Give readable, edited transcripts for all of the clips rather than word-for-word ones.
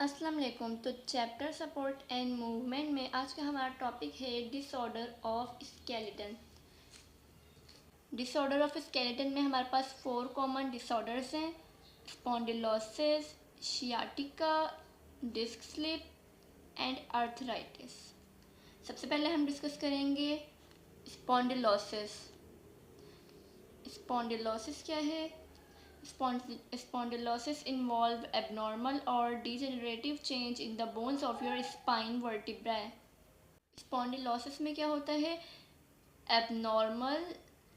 अस्सलाम वालेकुम। तो चैप्टर सपोर्ट एंड मूवमेंट में आज का हमारा टॉपिक है disorder of skeleton. Disorder of skeleton में हमारे पास 4 कॉमन डिसऑर्डर्स हैं: spondylosis, sciatica, disc slip and arthritis. सबसे पहले हम डिस्कस करेंगे स्पॉन्डिलोसिस। स्पॉन्डिलोसिस क्या है? Spondylosis involve abnormal or degenerative change in the bones of your spine vertebrae. Spondylosis में क्या होता है? Abnormal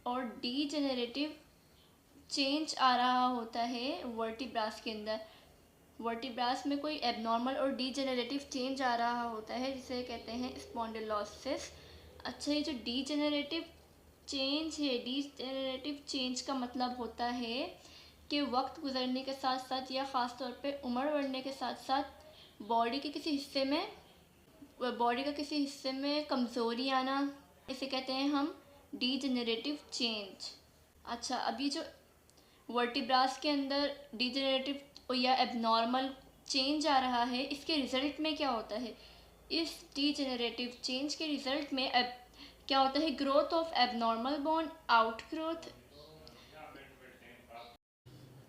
और degenerative change आ रहा होता है वर्टिब्रास के अंदर। वर्टिब्रास में कोई abnormal और degenerative change आ रहा होता है जिसे कहते हैं स्पॉन्डिलोसिस। अच्छा, ये जो degenerative change है, degenerative change का मतलब होता है कि वक्त गुजरने के साथ साथ या ख़ास तौर पे उम्र बढ़ने के साथ साथ बॉडी के किसी हिस्से में कमज़ोरी आना, इसे कहते हैं हम डीजेनरेटिव चेंज। अच्छा, अभी जो वर्टिब्रास के अंदर डीजेनरेटिव या एबनॉर्मल चेंज आ रहा है, इसके रिज़ल्ट में क्या होता है? इस डीजेनरेटिव चेंज के रिज़ल्ट में क्या होता है? Growth of abnormal bone,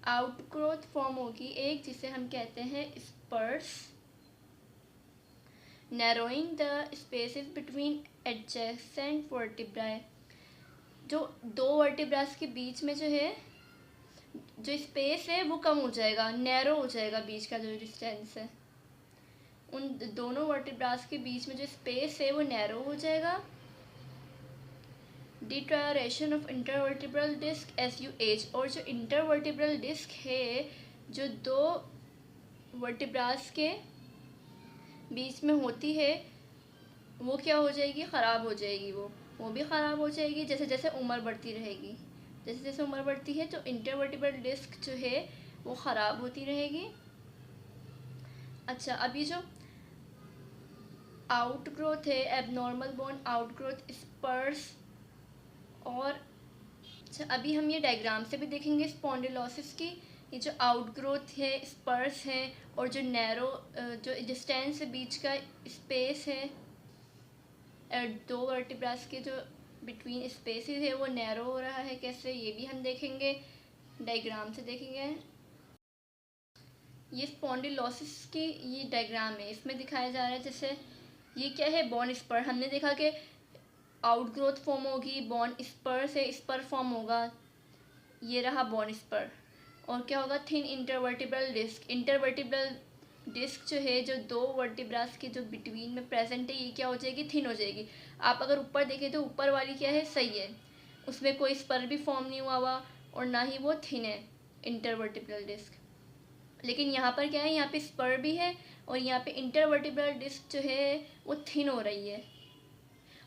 outgrowth form होगी एक, जिसे हम कहते हैं spurs. Narrowing the spaces between adjacent vertebrae, जो दो वर्टिब्रास के बीच में जो है, जो स्पेस है वो कम हो जाएगा, नैरो हो जाएगा, बीच का जो डिस्टेंस है उन दोनों वर्टिब्रास के बीच में जो स्पेस है वो नैरो हो जाएगा। Deterioration of intervertebral disc as you age, और जो इंटरवर्टिब्रल डिस्क है जो दो वर्टिब्रास के बीच में होती है, वो क्या हो जाएगी? ख़राब हो जाएगी। वो भी ख़राब हो जाएगी जैसे जैसे उम्र बढ़ती रहेगी। जैसे जैसे उम्र बढ़ती है तो इंटरवर्टिब्रल डिस्क जो है वो ख़राब होती रहेगी। अच्छा, अभी जो आउटग्रोथ है, एबनॉर्मल बोन आउटग्रोथ, स्पर्स, और अच्छा अभी हम ये डायग्राम से भी देखेंगे स्पॉन्डिलोसिस की। ये जो आउटग्रोथ है, स्पर्स है, और जो नैरो जो डिस्टेंस है, बीच का स्पेस है, दो वर्टिब्रास के जो बिटवीन स्पेसेस है वो नैरो हो रहा है कैसे, ये भी हम देखेंगे, डायग्राम से देखेंगे। ये स्पॉन्डिलोसिस की ये डायग्राम है, इसमें दिखाया जा रहा है जैसे ये क्या है? Bone spur. हमने देखा कि आउटग्रोथ फॉर्म होगी, बोन स्पर से स्पर फॉर्म होगा, ये रहा बोन स्पर। और क्या होगा? Thin intervertebral disc. Intervertebral disc जो है, जो दो वर्टिब्रास के जो बिटवीन में प्रेजेंट है, ये क्या हो जाएगी? थिन हो जाएगी। आप अगर ऊपर देखें तो ऊपर वाली क्या है? सही है, उसमें कोई स्पर भी फॉर्म नहीं हुआ और ना ही वो थिन है इंटरवर्टिब्रल डिस्क। लेकिन यहाँ पर क्या है? यहाँ पे स्पर भी है और यहाँ पे इंटरवर्टिब्रल डिस्क जो है वो थिन हो रही है।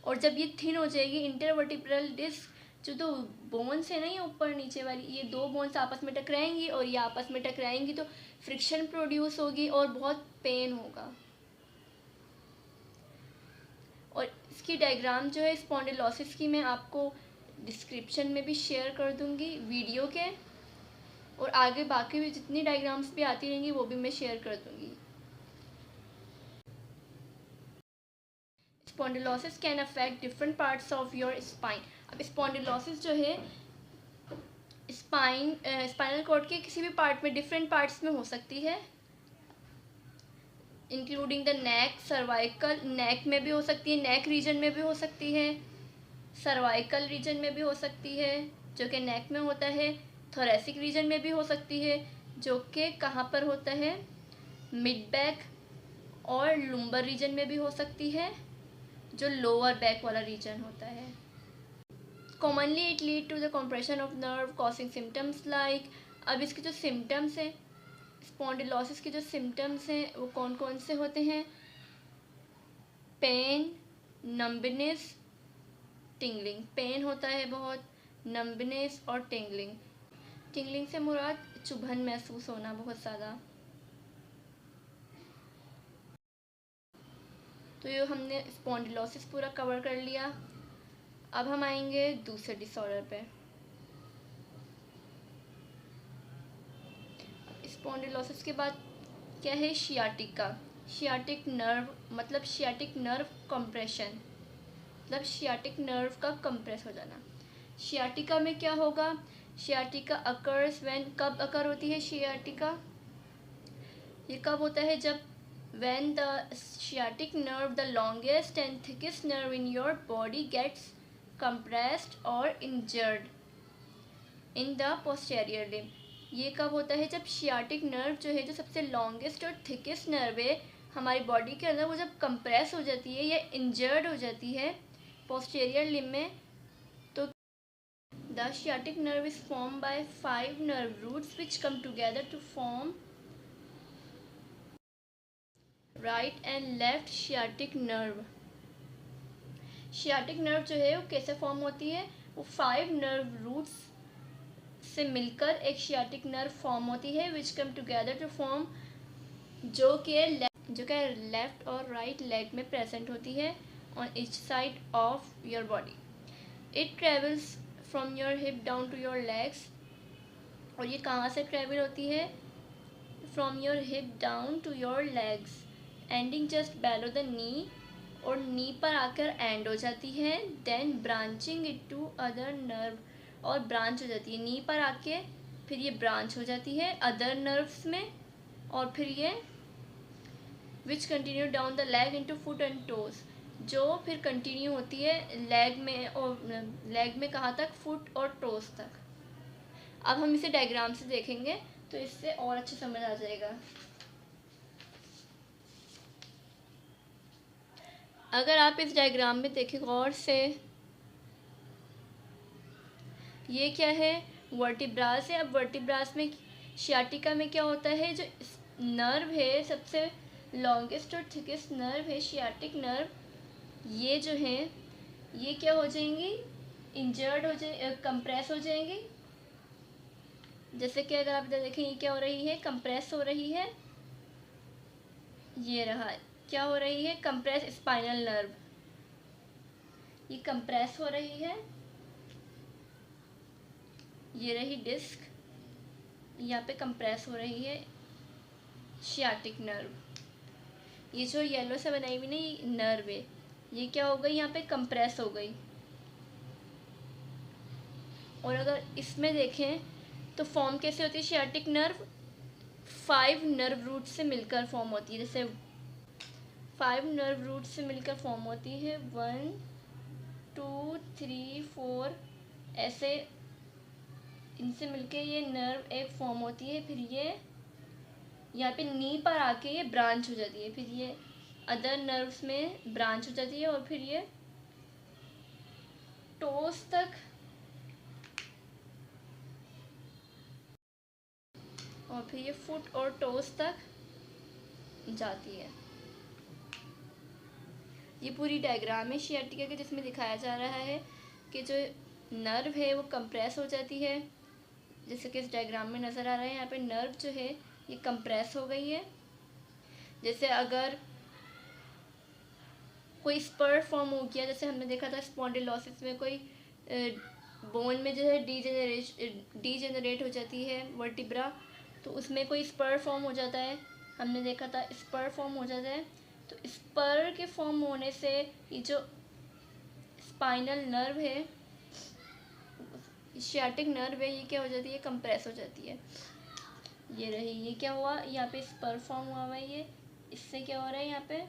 और जब ये थिन हो जाएगी इंटरवर्टिब्रल डिस्क, जो दो बोन्स है ना, ये ऊपर नीचे वाली, ये दो बोन्स आपस में टकराएंगी और ये आपस में टकराएंगी तो फ्रिक्शन प्रोड्यूस होगी और बहुत पेन होगा। और इसकी डायग्राम जो है स्पॉन्डिलोसिस की, मैं आपको डिस्क्रिप्शन में भी शेयर कर दूंगी वीडियो के, और आगे बाकी भी जितनी डायग्राम्स भी आती रहेंगी वो भी मैं शेयर कर दूंगी। Spondylosis can affect different parts of your spine. अब स्पॉन्डिलोसिस जो है स्पाइनल कॉर्ड के किसी भी पार्ट में, डिफरेंट पार्ट्स में हो सकती है, इंक्लूडिंग द नेक, सर्वाइकल। नेक में भी हो सकती है, नेक रीजन में भी हो सकती है, सर्वाइकल रीजन में भी हो सकती है जो कि नेक में होता है, थोरेसिक रीजन में भी हो सकती है जो कि कहाँ पर होता है? मिड बैक, और लुम्बर रीजन में भी हो सकती है जो लोअर बैक वाला रीजन होता है। Commonly it lead to the compression of nerve causing symptoms like. अब इसके जो सिम्टम्स हैं, स्पॉन्डिलोसिस के जो सिम्टम्स हैं वो कौन कौन से होते हैं? Pen, numbness, tingling. पेन होता है बहुत, नम्बनेस और टिंगलिंग। टिंगलिंग से मुराद चुभन महसूस होना बहुत ज़्यादा। तो ये हमने स्पॉन्डिलोसिस पूरा कवर कर लिया। अब हम आएंगे दूसरे डिसऑर्डर पे। स्पॉन्डिलोसिस के बाद क्या है शियाटिका। शियाटिक नर्व मतलब शियाटिक नर्व कंप्रेशन, मतलब शियाटिक नर्व का कंप्रेस हो जाना। शियाटिका में क्या होगा, शियाटिका अकर्स व्हेन, कब अकर होती है शियाटिका, ये कब होता है, जब when the sciatic nerve, the longest and thickest nerve in your body, gets compressed or injured in the posterior limb। ये कब होता है, जब शियाटिक नर्व जो है, जो सबसे लॉन्गेस्ट और थिकेस्ट नर्व है हमारी बॉडी के अंदर, वो जब कंप्रेस हो जाती है या इंजर्ड हो जाती है पोस्टेरियर लिम्ब में। तो the sciatic nerve is form by 5 nerve roots which come together to form right and left sciatic nerve. Sciatic nerve जो है वो कैसे फॉर्म होती है, वो 5 नर्व रूट्स से मिलकर एक शियाटिक नर्व फॉर्म होती है विच कम टुगेदर टू फॉर्म, जो कि लेफ्ट और राइट लेग में प्रेजेंट होती है on each side of your body. It travels from your hip down to your legs, और ये कहाँ से ट्रेवल होती है, from your hip down to your legs ending just below the knee, और नी पर आकर एंड हो जाती है। Then branching it to other nerve, और ब्रांच हो जाती है नी पर आके, फिर ये ब्रांच हो जाती है अदर नर्व्स में, और फिर ये which continue down the leg into foot and toes, जो फिर कंटिन्यू होती है लेग में, और लेग में कहाँ तक, फुट और टोज तक। अब हम इसे डायग्राम से देखेंगे तो इससे और अच्छे समझ आ जाएगा। अगर आप इस डायग्राम में देखें गौर से, ये क्या है, वर्टिब्रास है। अब वर्टिब्रास में शियाटिका में क्या होता है, जो नर्व है सबसे लॉन्गेस्ट और थिकेस्ट नर्व है शियाटिक नर्व, ये जो है ये क्या हो जाएंगी, इंजर्ड हो जाए, कंप्रेस हो जाएंगी। जैसे कि अगर आप इधर देखें, ये क्या हो रही है, कंप्रेस हो रही है, ये रहा क्या हो रही है, कंप्रेस स्पाइनल नर्व, ये कंप्रेस हो रही है, ये रही डिस्क, यहाँ पे कंप्रेस हो रही है शियाटिक नर्व। ये जो येलो से बनाई हुई ना ये नर्व है, ये क्या हो गई, यहाँ पे कंप्रेस हो गई। और अगर इसमें देखें तो फॉर्म कैसे होती है शियाटिक नर्व, 5 नर्व रूट से मिलकर फॉर्म होती है। जैसे 5 नर्व रूट से मिलकर फॉर्म होती है, 1 2 3 4, ऐसे इनसे मिलके ये नर्व एक फॉर्म होती है। फिर ये यहाँ पे नी पर आके ये ब्रांच हो जाती है, फिर ये अदर नर्व्स में ब्रांच हो जाती है, और फिर ये टोस तक, और फिर ये फुट और टोस तक जाती है। ये पूरी डायग्राम है शियाटिका के, जिसमें दिखाया जा रहा है कि जो नर्व है वो कंप्रेस हो जाती है, जैसे कि इस डायग्राम में नज़र आ रहा है। यहाँ पे नर्व जो है ये कंप्रेस हो गई है। जैसे अगर कोई स्पर फॉर्म हो गया, जैसे हमने देखा था स्पॉन्डिलोसिस में, कोई बोन में जो है डीजेनरेट हो जाती है वर्टिब्रा, तो उसमें कोई स्पर फॉर्म हो जाता है, हमने देखा था स्पर फॉर्म हो जाता है। तो स्पर के फॉर्म होने से ये जो स्पाइनल नर्व है, शियाटिक नर्व है, ये क्या हो जाती है, कंप्रेस हो जाती है। ये रही, ये क्या हुआ, यहाँ पे स्पर फॉर्म हुआ है, ये इससे क्या हो रहा है, यहाँ पे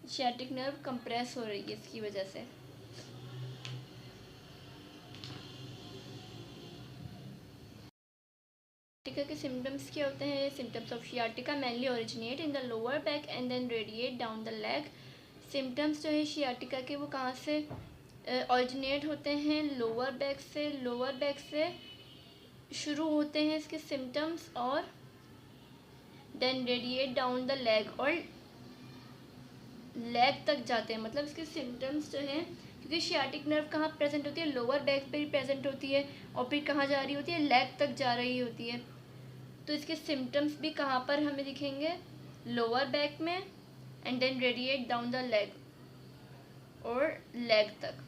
शियाटिक नर्व कंप्रेस हो रही है इसकी वजह से। शियाटिका के सिम्टम्स क्या होते हैं, symptoms of sciatica mainly originate in the lower back and then radiate down the leg. Symptoms जो है शियाटिका के वो कहाँ से ओरिजिनेट होते हैं, लोअर बैक से। लोअर बैक से शुरू होते हैं इसके सिम्टम्स, और then radiate down the leg, और लेग तक जाते हैं। मतलब इसके सिम्टम्स जो हैं, क्योंकि शियाटिक नर्व कहाँ प्रेजेंट होती है, लोअर बैक पे ही प्रेजेंट होती है, और फिर कहाँ जा रही होती है, लेग तक जा रही होती है। तो इसके सिम्टम्स भी कहाँ पर हमें दिखेंगे, लोअर बैक में, and then radiate down the leg, और लेग तक।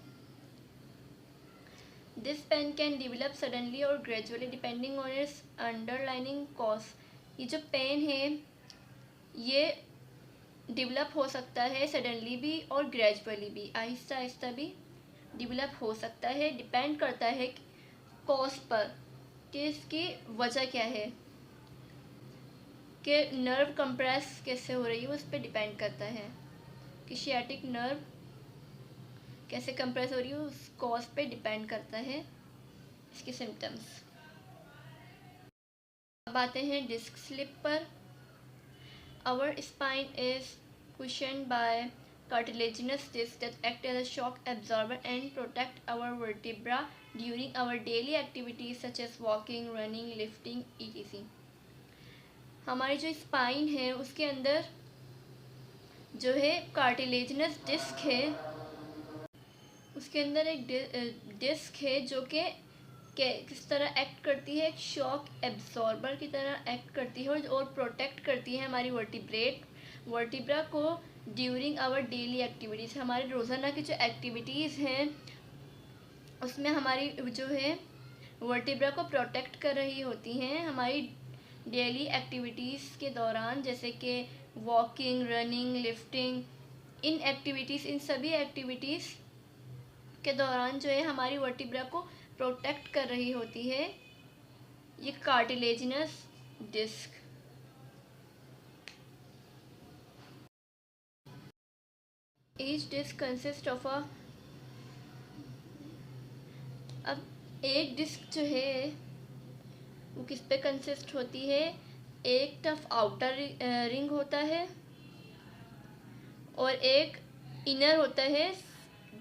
This pain can develop suddenly और gradually depending on its underlining cause. ये जो पेन है ये डेवलप हो सकता है सडनली भी और ग्रेजुअली भी, आहिस्ता आहिस्ता भी डेवलप हो सकता है। डिपेंड करता है कॉज पर कि इसकी वजह क्या है, कि नर्व कंप्रेस कैसे हो रही है उस पर डिपेंड करता है कि सियाटिक नर्व कैसे कंप्रेस हो रही है, उस कॉज पे डिपेंड करता है इसके सिम्टम्स। अब आते हैं डिस्क स्लिप पर। Our spine is cushioned by cartilaginous discs that act as a shock absorber and protect our vertebra during our daily activities such as walking, running, lifting, etc. हमारी जो spine है उसके अंदर जो है कार्टिलेजिनस डिस्क है, उसके अंदर एक डिस्क है जो कि किस तरह एक्ट करती है, एक शॉक एब्जॉर्बर की तरह एक्ट करती है और प्रोटेक्ट करती है हमारी वर्टिब्रा को ड्यूरिंग आवर डेली एक्टिविटीज़। हमारे रोज़ाना की जो एक्टिविटीज़ हैं उसमें हमारी जो है वर्टिब्रा को प्रोटेक्ट कर रही होती हैं हमारी डेली एक्टिविटीज़ के दौरान, जैसे कि वॉकिंग, रनिंग, लिफ्टिंग, इन सभी एक्टिविटीज़ के दौरान जो है हमारी वर्टिब्रा को प्रोटेक्ट कर रही होती है ये cartilaginous disc. Each disc consist of अब एक डिस्क जो है वो किस पे कंसिस्ट होती है, एक टफ आउटर रिंग होता है और एक इनर होता है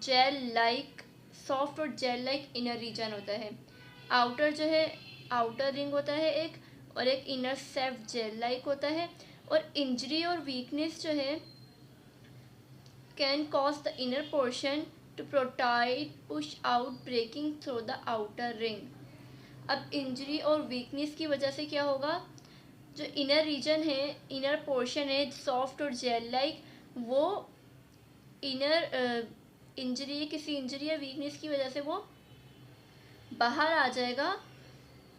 जेल लाइक, सॉफ्ट और जेल लाइक इनर रीजन होता है। आउटर जो है आउटर रिंग होता है एक, और एक इनर सेफ जेल लाइक होता है। और इंजरी और वीकनेस जो है can cause the inner portion to protrude, push out, breaking through the outer ring. अब इंजरी और वीकनेस की वजह से क्या होगा, जो इनर रीजन है, इनर पोर्शन है सॉफ्ट और जेल लाइक, वो इनर किसी इंजरी या वीकनेस की वजह से वो बाहर आ जाएगा।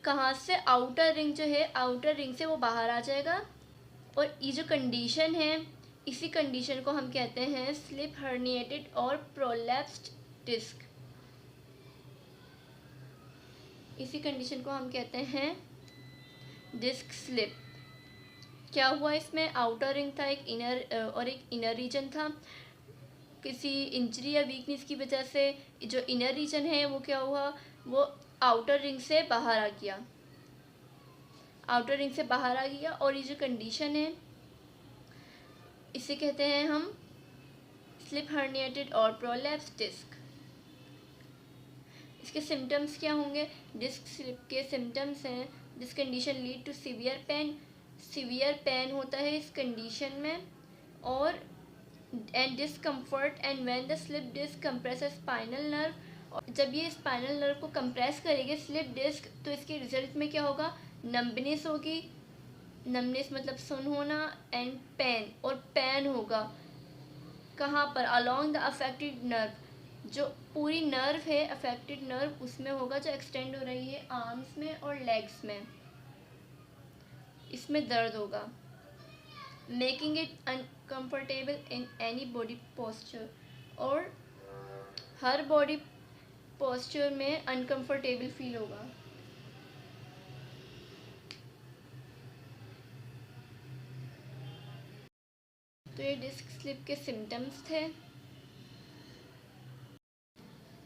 कहाँ से, आउटर रिंग जो है, आउटर रिंग से वो बाहर आ जाएगा। और ये जो कंडीशन है, इसी कंडीशन को हम कहते हैं स्लिप हर्निएटेड और प्रोलैप्स्ड डिस्क। इसी कंडीशन को हम कहते हैं डिस्क स्लिप। क्या हुआ इसमें, आउटर रिंग था एक इनर और एक इनर रीजन था, किसी इंजरी या वीकनेस की वजह से जो इनर रीजन है वो क्या हुआ, वो आउटर रिंग से बाहर आ गया, आउटर रिंग से बाहर आ गया। और ये जो कंडीशन है इसे कहते हैं हम स्लिप हर्निएटेड और प्रोलैप्स्ड डिस्क। इसके सिम्टम्स क्या होंगे, डिस्क स्लिप के सिम्टम्स हैं, this condition lead to severe pain, severe pain होता है इस कंडीशन में, और and discomfort and when the slip disc compresses spinal nerve. और जब ये स्पाइनल नर्व को कंप्रेस करेगी स्लिप डिस्क तो इसके रिजल्ट में क्या होगा, नम्बनेस होगी, नम्बनेस मतलब सुन होना, एंड पेन, और पेन होगा कहाँ पर, अलोंग द अफेक्टेड नर्व, जो पूरी नर्व है अफेक्टेड नर्व उसमें होगा, जो एक्सटेंड हो रही है आर्म्स में और लेग्स में, इसमें दर्द होगा। Making it uncomfortable in any body posture, और हर बॉडी पोस्चर में अनकम्फर्टेबल फील होगा। तो ये डिस्क स्लिप के सिम्टम्स थे।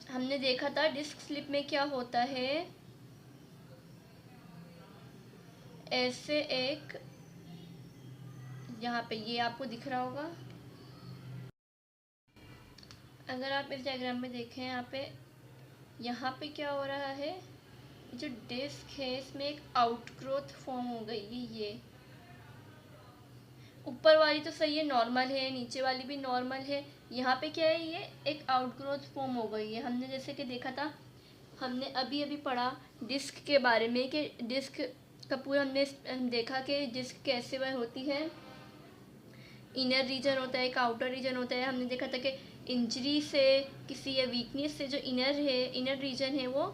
हमने देखा था डिस्क स्लिप में क्या होता है, ऐसे एक, यहाँ पे ये आपको दिख रहा होगा, अगर आप इस डायग्राम में देखें यहाँ पे क्या हो रहा है, जो डिस्क है इसमें एक आउटग्रोथ फॉर्म हो गई है। ये ऊपर वाली तो सही है, नॉर्मल है, नीचे वाली भी नॉर्मल है, यहाँ पे क्या है, ये एक आउटग्रोथ फॉर्म हो गई है। हमने जैसे कि देखा था, हमने अभी अभी पढ़ा डिस्क के बारे में कि डिस्क का पूरा हमने देखा कि डिस्क कैसे वह होती है, इनर रीजन होता है, एक आउटर रीजन होता है। हमने देखा था कि इंजरी से, किसी या वीकनेस से जो इनर रीजन है वो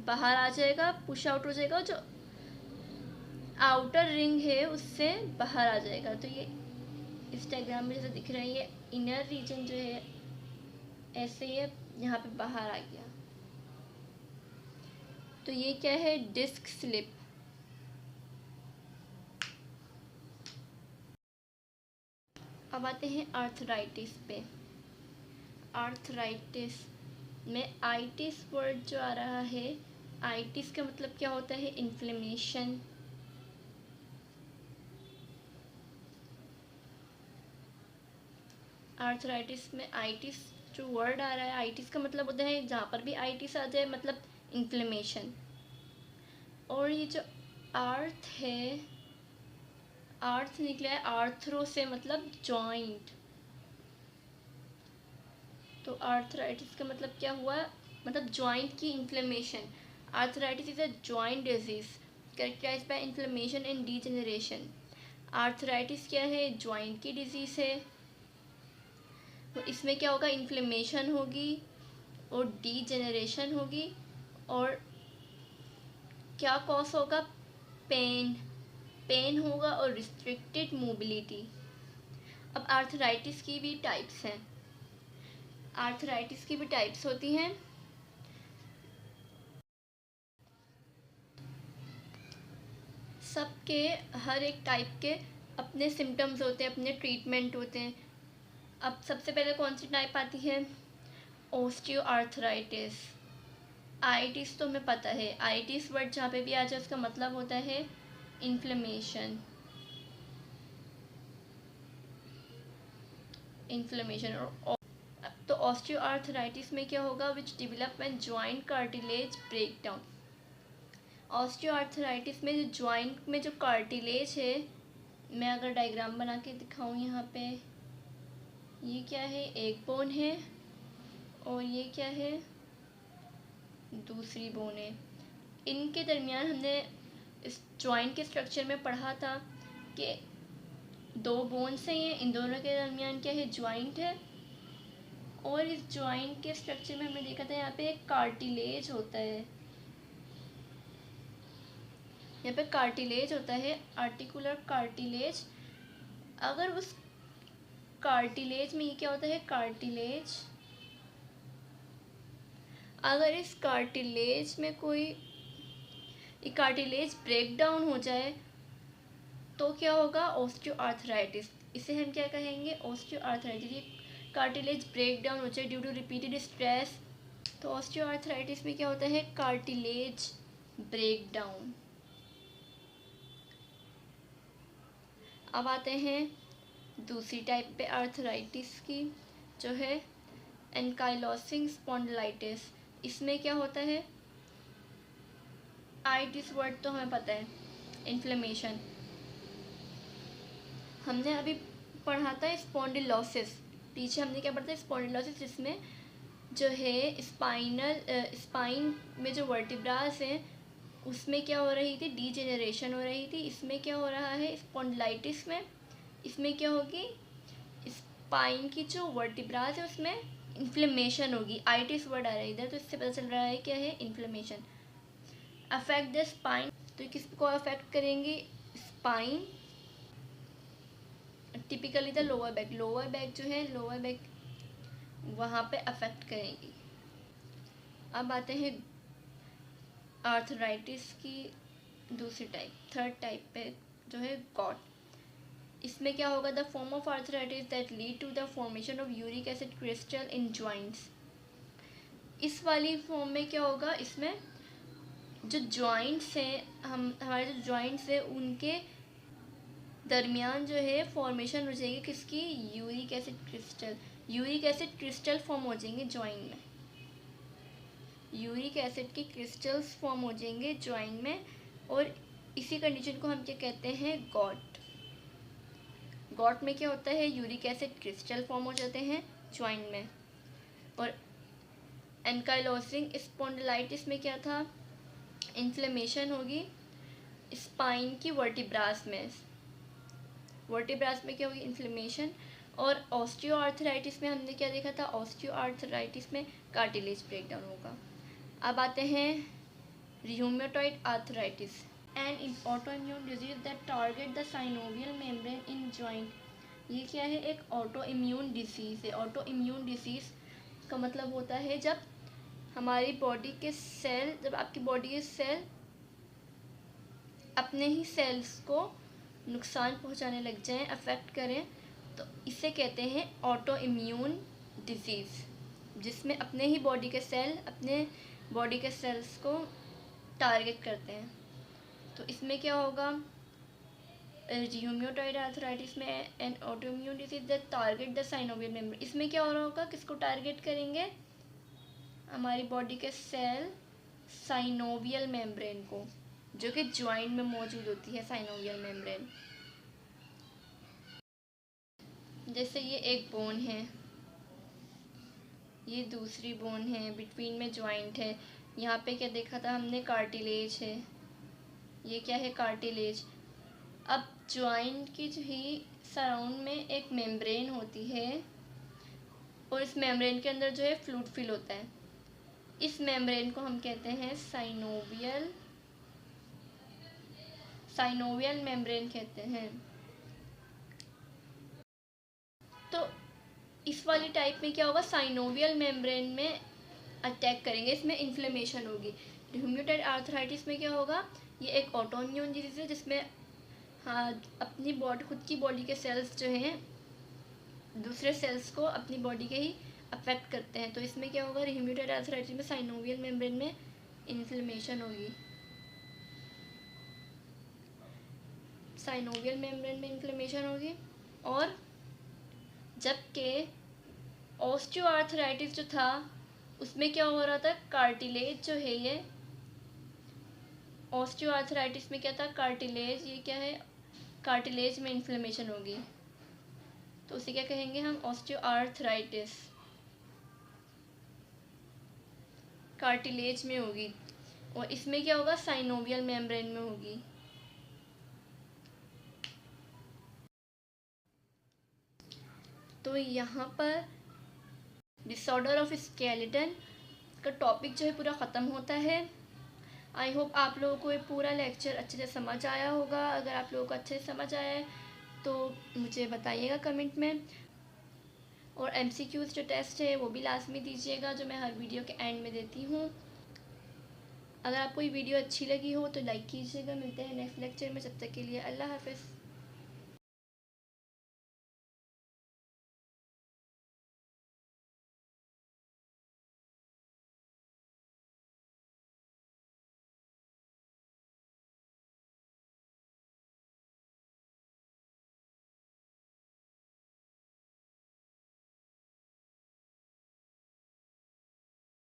बाहर आ जाएगा, पुश आउट हो जाएगा, जो आउटर रिंग है उससे बाहर आ जाएगा। तो ये इस डायग्राम में जैसे दिख रहा है, ये इनर रीजन जो है ऐसे ये यहाँ पे बाहर आ गया। तो ये क्या है, डिस्क स्लिप। अब आते हैं आर्थराइटिस पे। आर्थराइटिस में आइटिस वर्ड जो आ रहा है, आइटिस का मतलब क्या होता है, इन्फ्लेमेशन। आर्थराइटिस में आइटिस जो वर्ड आ रहा है, आइटिस का मतलब होता है जहाँ पर भी आइटिस आ जाए मतलब इन्फ्लेमेशन। और ये जो आर्थ है, आर्थ निकला है आर्थरो से मतलब जॉइंट। तो आर्थराइटिस का मतलब क्या हुआ, मतलब जॉइंट की inflammation. Arthritis is a joint disease characterized by inflammation and degeneration. Arthritis क्या है, जॉइंट की डिजीज है। तो इसमें क्या होगा, इन्फ्लेमेशन होगी और डीजेनरेशन होगी। और क्या कॉज होगा, पेन, पेन होगा और रिस्ट्रिक्टेड मोबिलिटी। अब आर्थराइटिस की भी टाइप्स हैं। आर्थराइटिस की भी टाइप्स होती हैं। सबके हर एक टाइप के अपने सिम्टम्स होते हैं, अपने ट्रीटमेंट होते हैं। अब सबसे पहले कौन सी टाइप आती है, ओस्टियो आर्थराइटिस। आइटिस तो हमें पता है, आइटिस वर्ड जहाँ पे भी आ जाए उसका मतलब होता है इन्फ्लेमेशन। इन्फ्लेमेशन। तो ऑस्टियो आर्थराइटिस में क्या होगा, which develop when joint cartilage break down. Osteoarthritis में जो जॉइंट में जो कार्टिलेज है, मैं अगर डायग्राम बना के दिखाऊँ यहाँ पे, ये क्या है, एक बोन है और ये क्या है, दूसरी बोन है। इनके दरमियान हमने इस जॉइंट के स्ट्रक्चर में पढ़ा था कि दो बोन्स हैं, ये इन दोनों के दरमियान क्या है, जॉइंट है। और इस जॉइंट के स्ट्रक्चर में हमने देखा था यहाँ पे एक कार्टिलेज होता है, यहाँ पे कार्टिलेज होता है, आर्टिकुलर कार्टिलेज। अगर उस कार्टिलेज में ये क्या होता है, कार्टिलेज, अगर इस कार्टिलेज में कोई ये कार्टिलेज ब्रेक डाउन हो जाए तो क्या होगा, ऑस्टियो आर्थराइटिस। इसे हम क्या कहेंगे, ऑस्टियो आर्थराइटिस। ये कार्टिलेज ब्रेक डाउन हो जाए ड्यू टू रिपीटेड स्ट्रेस, तो ऑस्टियो आर्थराइटिस में क्या होता है, कार्टिलेज ब्रेक डाउन। अब आते हैं दूसरी टाइप पे आर्थराइटिस की, जो है एनकाइलोसिंग स्पॉन्डिलाइटिस। इसमें क्या होता है, आइटिस वर्ड तो हमें पता है, इन्फ्लेमेशन। हमने अभी पढ़ा था स्पॉन्डिलोसिस, पीछे हमने क्या पढ़ा था, स्पॉन्डिलोसिस, जिसमें जो है स्पाइन में जो वर्टिब्रास हैं उसमें क्या हो रही थी, डीजेनरेशन हो रही थी। इसमें क्या हो रहा है, स्पॉन्डिलाइटिस में, इसमें क्या होगी, स्पाइन की जो वर्टिब्रास है उसमें इन्फ्लेमेशन होगी। आइटिस वर्ड आ रहा है इधर, तो इससे पता चल रहा है क्या है, इन्फ्लेमेशन। अफेक्ट द स्पाइन, तो किसको अफेक्ट करेंगे, spine, typically the lower back, lower back जो है, लोअर बैक वहाँ पे अफेक्ट करेंगी। अब आते हैं आर्थराइटिस की दूसरी टाइप, थर्ड टाइप पे, जो है गॉट। इसमें क्या होगा, the form of arthritis that lead to the formation of uric acid crystal in joints. इस वाली फॉर्म में क्या होगा, इसमें जो जॉइंट्स हैं, हमारे जो जॉइंट्स हैं उनके दरमियान जो है फॉर्मेशन हो जाएगी किसकी, uric acid crystal. Uric acid crystal form हो जाएंगे जॉइंट में, यूरिक एसिड के क्रिस्टल्स फॉर्म हो जाएंगे जॉइंट में। और इसी कंडीशन को हम क्या कहते हैं, गॉट। गॉट में क्या होता है, यूरिक एसिड क्रिस्टल फॉर्म हो जाते हैं जॉइंट में। और एनकाइलोसिंग स्पॉन्डिलाइटिस में क्या था, इन्फ्लेमेशन होगी स्पाइन की वर्टिब्रास में, वर्टिब्रास में क्या होगी, इन्फ्लेमेशन। और ऑस्टियो आर्थराइटिस में हमने क्या देखा था, ऑस्टियो आर्थराइटिस में कार्टिलेज ब्रेकडाउन होगा। अब आते हैं rheumatoid arthritis. An autoimmune disease that target the synovial membrane in joint. ये क्या है, एक ऑटो इम्यून डिसीज़ है। ऑटो इम्यून डिसीज़ का मतलब होता है जब हमारी बॉडी के सेल, जब आपकी बॉडी के सेल अपने ही सेल्स को नुकसान पहुंचाने लग जाएं, अफेक्ट करें, तो इसे कहते हैं ऑटो इम्यून डिसीज़, जिसमें अपने ही बॉडी के सेल अपने बॉडी के सेल्स को टारगेट करते हैं। तो इसमें क्या होगा, र्यूमेटॉइड आर्थराइटिस में an autoimmune disease that target the synovial membrane, इसमें क्या हो रहा होगा, किसको टारगेट करेंगे, हमारी बॉडी के सेल साइनोवियल मेम्ब्रेन को, जो कि ज्वाइंट में मौजूद होती है साइनोवियल मेम्ब्रेन। जैसे ये एक बोन है, ये दूसरी बोन है, बिटवीन में ज्वाइंट है। यहाँ पे क्या देखा था हमने, कार्टिलेज है। ये क्या है, कार्टिलेज। अब ज्वाइंट की जो ही सराउंड में एक मेम्ब्रेन होती है और इस मेम्ब्रेन के अंदर जो है फ्लूइड फिल होता है। इस मेम्ब्रेन को हम कहते हैं साइनोवियल मेम्ब्रेन कहते हैं। तो इस वाली टाइप में क्या होगा, साइनोवियल मेम्ब्रेन में अटैक करेंगे, इसमें इन्फ्लेमेशन होगी। र्यूमेटॉइड आर्थराइटिस में क्या होगा, ये एक ऑटोइम्यून डिजीज है जिसमें हाँ अपनी बॉडी, खुद की बॉडी के सेल्स जो हैं दूसरे सेल्स को अपनी बॉडी के ही अफेक्ट करते हैं। तो इसमें क्या होगा, र्यूमेटॉइड आर्थराइटिस में साइनोवियल मेम्ब्रेन में इन्फ्लेमेशन होगी। साइनोवियल मेम्ब्रेन में इन्फ्लेमेशन होगी। और जबकि ऑस्टियोआर्थराइटिस जो था उसमें क्या हो रहा था, कार्टिलेज जो है ये, ऑस्टियोआर्थराइटिस में क्या था, कार्टिलेज, ये क्या है, कार्टिलेज में इन्फ्लेमेशन होगी। तो उसे क्या कहेंगे हम, ऑस्टियोआर्थराइटिस, कार्टिलेज में होगी। और इसमें क्या होगा, साइनोवियल मेम्ब्रेन में होगी। तो यहाँ पर डिसऑर्डर ऑफ स्केलेटन का टॉपिक जो है पूरा ख़त्म होता है। आई होप आप लोगों को ये पूरा लेक्चर अच्छे से समझ आया होगा। अगर आप लोगों को अच्छे से समझ आया है तो मुझे बताइएगा कमेंट में। और MCQs जो टेस्ट है वो भी लाजमी दीजिएगा, जो मैं हर वीडियो के एंड में देती हूँ। अगर आपको ये वीडियो अच्छी लगी हो तो लाइक कीजिएगा। मिलते हैं नेक्स्ट लेक्चर में, जब तक के लिए अल्लाह हाफ़िज़।